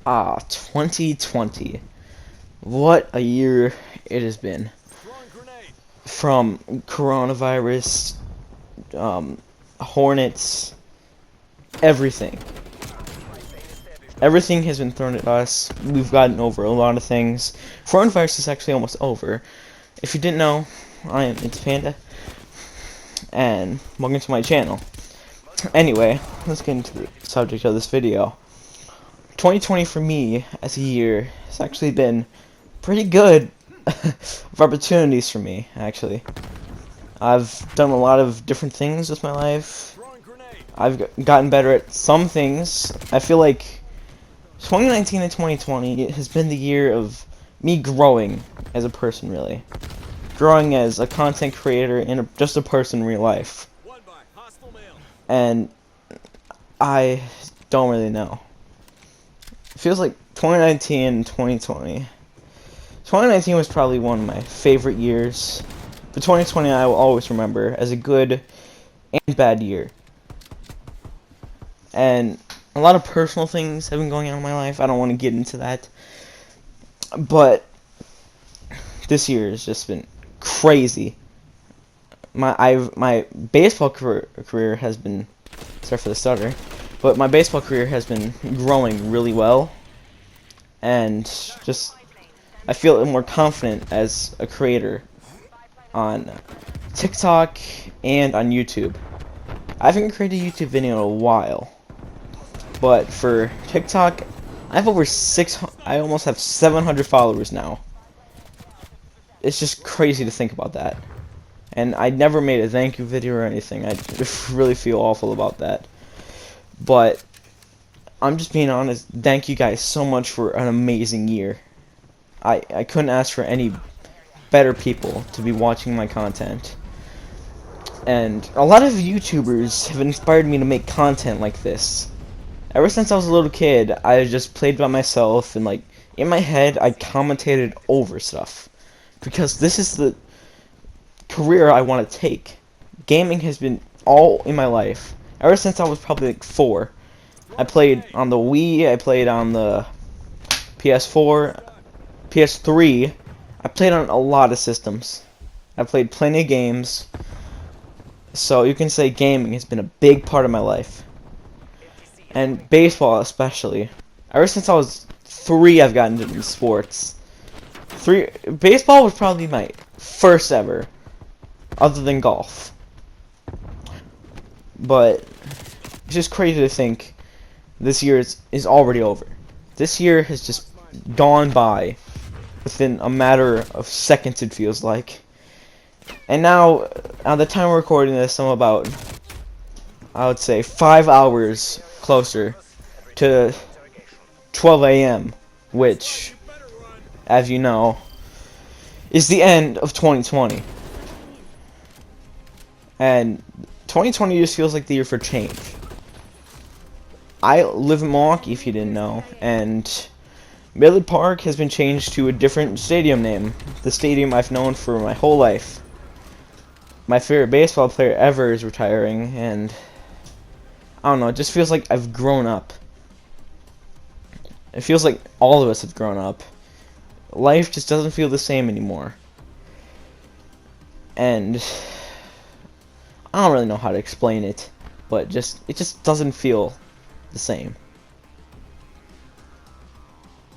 2020. What a year it has been. From coronavirus, um, Hornets, everything. Everything has been thrown at us. We've gotten over a lot of things. Coronavirus is actually almost over. If you didn't know, I am It's Panda, and welcome to my channel. Anyway, let's get into the subject of this video. 2020 for me as a year has actually been pretty good of opportunities for me, actually. I've done a lot of different things with my life. I've gotten better at some things. I feel like 2019 and 2020 has been the year of me growing as a person, really. Growing as a content creator and just a person in real life. And I don't really know. It feels like 2019 and 2020. 2019 was probably one of my favorite years, but 2020 I will always remember as a good and bad year. And a lot of personal things have been going on in my life. I don't want to get into that, but this year has just been crazy. My baseball career has been, sorry for the stutter, but my baseball career has been growing really well, and just I feel more confident as a creator on TikTok and on YouTube. I haven't created a YouTube video in a while, but for TikTok, I have over I almost have 700 followers now. It's just crazy to think about that. And I never made a thank you video or anything. I really feel awful about that. But I'm just being honest. Thank you guys so much for an amazing year. I couldn't ask for any better people to be watching my content. And a lot of YouTubers have inspired me to make content like this. Ever since I was a little kid, I just played by myself and, like, in my head, I commentated over stuff. Because this is the career I want to take. Gaming has been all in my life. Ever since I was probably like 4. I played on the Wii, I played on the PS4, PS3. I played on a lot of systems. I played plenty of games. So you can say gaming has been a big part of my life. And baseball especially. Ever since I was 3, I've gotten into sports. Baseball was probably my first ever, other than golf. But it's just crazy to think this year is already over. This year has just gone by within a matter of seconds, it feels like. And now, at the time we're recording this, I'm about, I would say, 5 hours closer to 12 a.m., which, as you know, is the end of 2020. And 2020 just feels like the year for change. I live in Milwaukee, if you didn't know, and Millard Park has been changed to a different stadium name. The stadium I've known for my whole life. My favorite baseball player ever is retiring, and I don't know, it just feels like I've grown up. It feels like all of us have grown up. Life just doesn't feel the same anymore. And I don't really know how to explain it, but it just doesn't feel the same.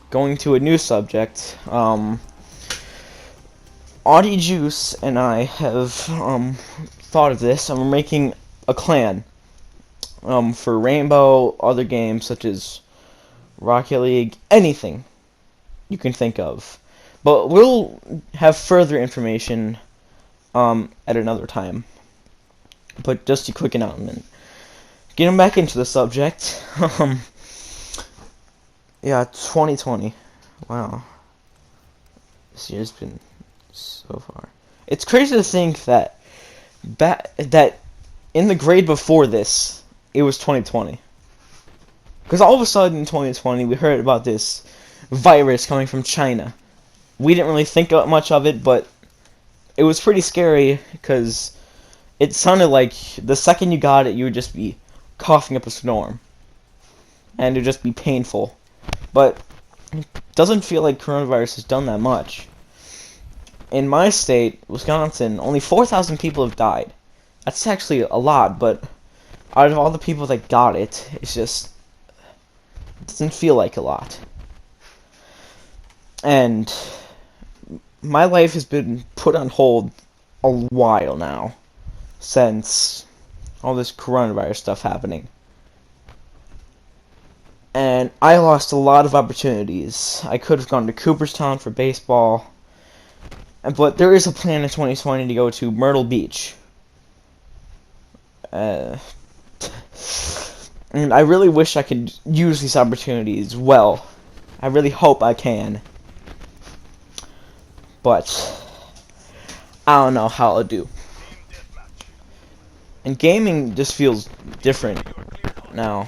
Going to a new subject, Audie Juice and I have thought of this, and we're making a clan for Rainbow, other games such as Rocket League, anything you can think of. But we'll have further information at another time. But just a quick announcement. Getting back into the subject, yeah, 2020. Wow. This year's been so far. It's crazy to think that that in the grade before this, it was 2020. Because all of a sudden in 2020, we heard about this virus coming from China. We didn't really think much of it, but it was pretty scary because it sounded like the second you got it, you would just be coughing up a storm. And it would just be painful. but it doesn't feel like coronavirus has done that much. In my state, Wisconsin, only 4,000 people have died. That's actually a lot, but out of all the people that got it, it doesn't feel like a lot. And my life has been put on hold a while now, since all this coronavirus stuff happening. And I lost a lot of opportunities. I could have gone to Cooperstown for baseball, but there is a plan in 2020 to go to Myrtle Beach. And I really wish I could use these opportunities well. I really hope I can. But I don't know how I'll do. And gaming just feels different now.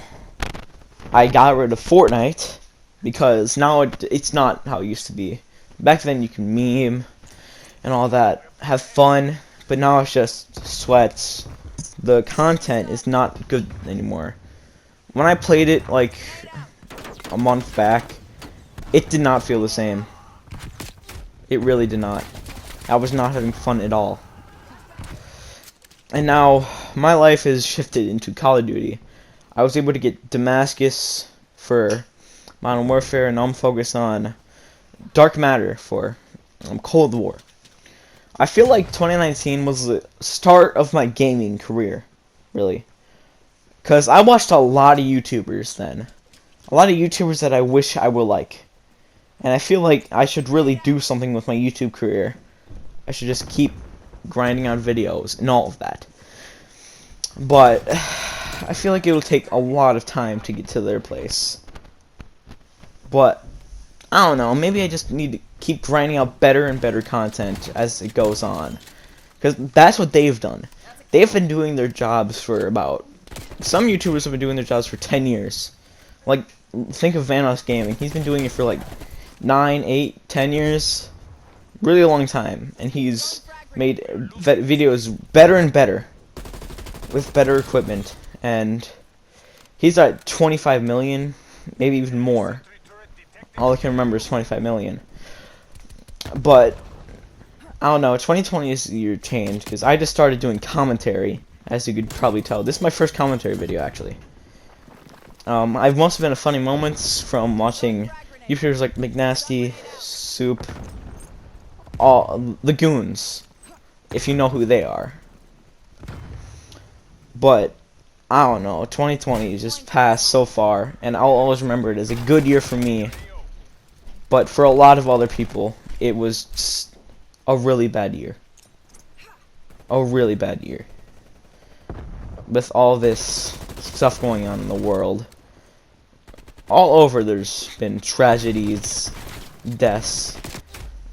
I got rid of Fortnite because now it's not how it used to be. Back then you can meme and all that, have fun, but now it's just sweats. The content is not good anymore. When I played it like a month back, it did not feel the same. It really did not. I was not having fun at all. And now my life has shifted into Call of Duty. I was able to get Damascus for Modern Warfare, and now I'm focused on Dark Matter for Cold War. I feel like 2019 was the start of my gaming career, really. Because I watched a lot of YouTubers then. A lot of YouTubers that I wish I would like. And I feel like I should really do something with my YouTube career. I should just keep grinding out videos and all of that. But I feel like it will take a lot of time to get to their place. But I don't know, maybe I just need to keep grinding out better and better content as it goes on. Because that's what they've done. They've been doing their jobs for about... Some YouTubers have been doing their jobs for 10 years. Like, think of Vanoss Gaming. He's been doing it for like 9, 8, 10 years. Really a long time. And he's made videos better and better. With better equipment. And he's at 25 million. Maybe even more. All I can remember is 25 million. But I don't know, 2020 is the year change, because I just started doing commentary, as you could probably tell. This is my first commentary video, actually. I've mostly been funny moments from watching YouTubers like McNasty, Soup, all the Goons, if you know who they are. But I don't know, 2020 just passed so far, and I'll always remember it as a good year for me. But for a lot of other people, it was a really bad year. A really bad year. With all this stuff going on in the world. All over there's been tragedies, deaths.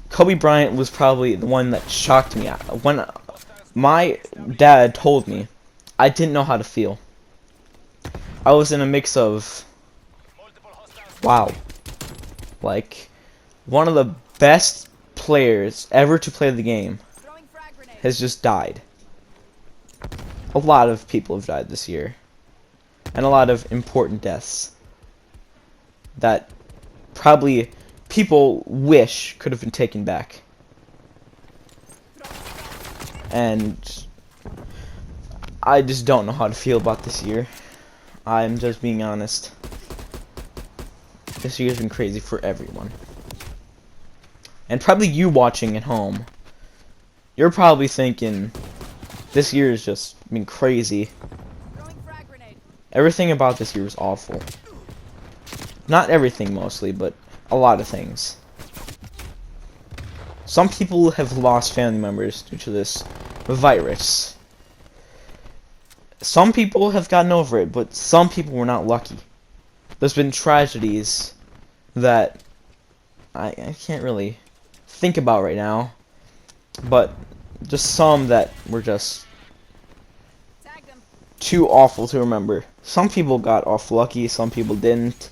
Kobe Bryant was probably the one that shocked me. When my dad told me, I didn't know how to feel. I was in a mix of, wow. Like, one of the best players ever to play the game has just died. A lot of people have died this year. And a lot of important deaths. That probably people wish could have been taken back. And I just don't know how to feel about this year. I'm just being honest. This year's been crazy for everyone. And probably you watching at home, you're probably thinking, this year has just been crazy. Everything about this year is awful. Not everything mostly, but a lot of things. Some people have lost family members due to this virus. Some people have gotten over it, but some people were not lucky. There's been tragedies that I can't really think about right now, but just some that were just too awful to remember. Some people got off lucky, some people didn't.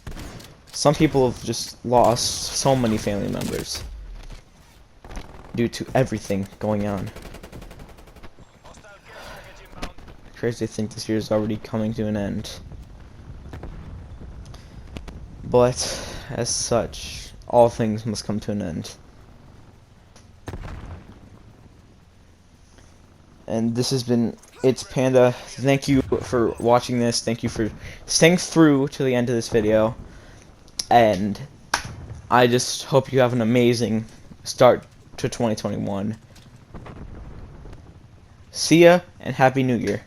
Some people have just lost so many family members due to everything going on. Crazy to think this year is already coming to an end. But as such, all things must come to an end. And this has been It's Panda. Thank you for watching this. Thank you for staying through to the end of this video. And I just hope you have an amazing start to 2021. See ya, and Happy New Year.